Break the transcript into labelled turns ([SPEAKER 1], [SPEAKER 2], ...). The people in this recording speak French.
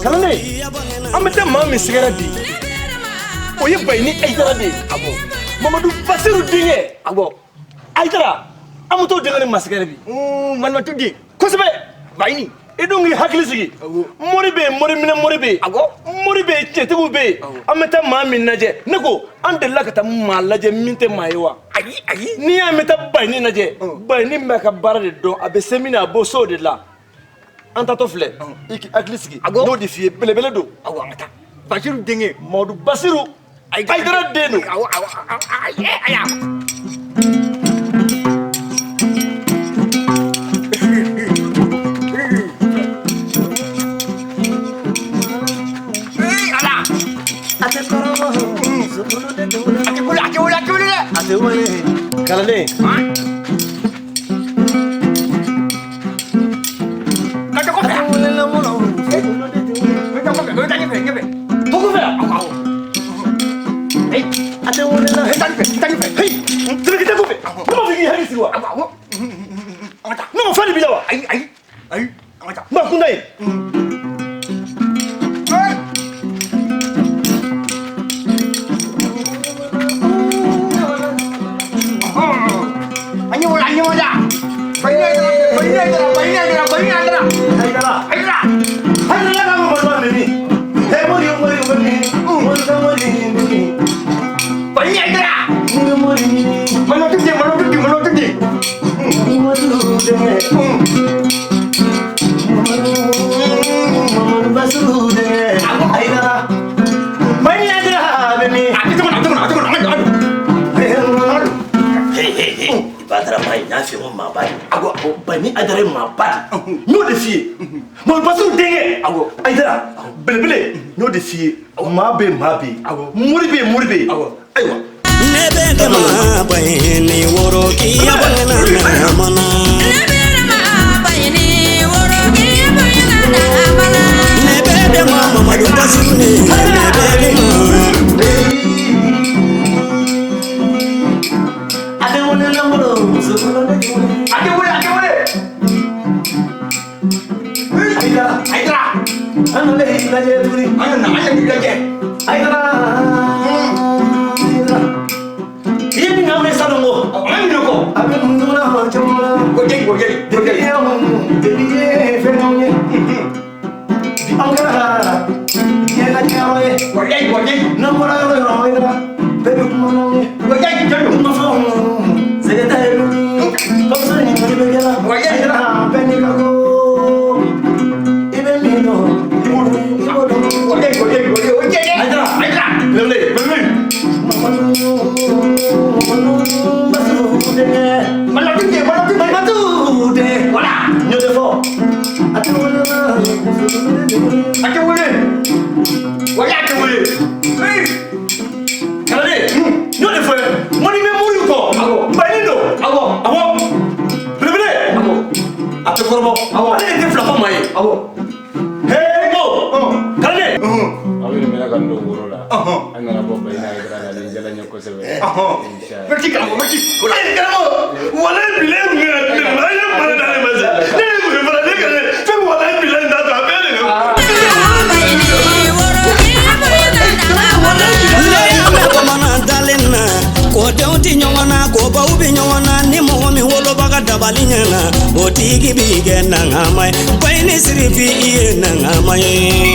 [SPEAKER 1] kalane an bɛ taa maa min sigara bi o ye Bayini Ayidara de ye Mamadu Basiru denkɛ Ayidara an bɛ t'o denkɛ ni masigara bi
[SPEAKER 2] Malimatu den
[SPEAKER 1] kosɛbɛ
[SPEAKER 2] Bayini
[SPEAKER 1] i dun k'i hakili sigi mori bɛ yen mori minɛ mori bɛ yen mori bɛ yen cɛtigiw bɛ yen an bɛ taa maa min lajɛ ne ko an delila ka taa maa lajɛ min tɛ maa ye wa
[SPEAKER 2] ayi
[SPEAKER 1] n'i y'a mɛn taa Bayini lajɛ Bayini bɛ ka baara de dɔn a bɛ se min na a b'o so de la an tatɔ filɛ i k'i hakili sigi n'o de f'i ye belebele don
[SPEAKER 2] an ka taa Basiru denkɛ
[SPEAKER 1] Mamadu Basiru Ayidara den don
[SPEAKER 2] aya
[SPEAKER 1] kalane Bayini Ayidara maa ba de n'o de f'i ye Mamadu Basiru denkɛ Ayidara belebele n'o de f'i ye maa bɛ yen maa bɛ yen mori bɛ yen mori bɛ yen ayiwa
[SPEAKER 3] ne bɛ dama Bayini woro k'iya bangana mana ne bɛ dama Bayini woro k'iya bangana mana ne bɛ dama Mamadu Basiru ne bɛ dama
[SPEAKER 2] Ayidara
[SPEAKER 1] an lajɛ tuguni
[SPEAKER 2] an lajɛ
[SPEAKER 1] Ayidara i ye min k'an ye salon ko
[SPEAKER 2] an minɛ kɔ
[SPEAKER 1] a bɛ mun duguna caman depuis ye fɛn k'anw ye bi anw kɛra diɲɛlatigɛyɔrɔ ye n'an bɔra yɔrɔ yɔrɔ Ayidara bɛɛ bɛ kuma n'anw ye kumafɛnw sɛgɛ t'a ye kamisa ni ɲininkali bɛ kɛ la Ayidara bɛɛ n'i ka ko i bɛ min dɔn i b'o dɔn Ayidara belebele Mamadu denkɛ voilà ɲɔ de fɔ a tɛ wele kalane ɲɔ de fɔ mɔni bɛ mori kɔ Bayini don belebele a tɛ kɔrɔbɔ ale de tɛ fila fɔ maa ye hee ko kalane
[SPEAKER 4] aw bɛ minɛ ka don woro la an nana bɔ Bayini Ayidara la nin jala ɲɛ kosɛbɛ
[SPEAKER 2] merci karamɔgɔ merci
[SPEAKER 1] karamɔgɔ wala bilen kun bɛ na a ye mara d'ale ma sa ne ye mun fana ne ka fɛn wala bilen da to a bɛɛ de don
[SPEAKER 3] bamanan dalen na ko denw tɛ ɲɔgɔn na ko baw bɛ ɲɔgɔn na ni mɔgɔ min wolobaga dabali ɲɛna o tigi b'i kɛ nangama ye Bayini Sirifi i ye nangama ye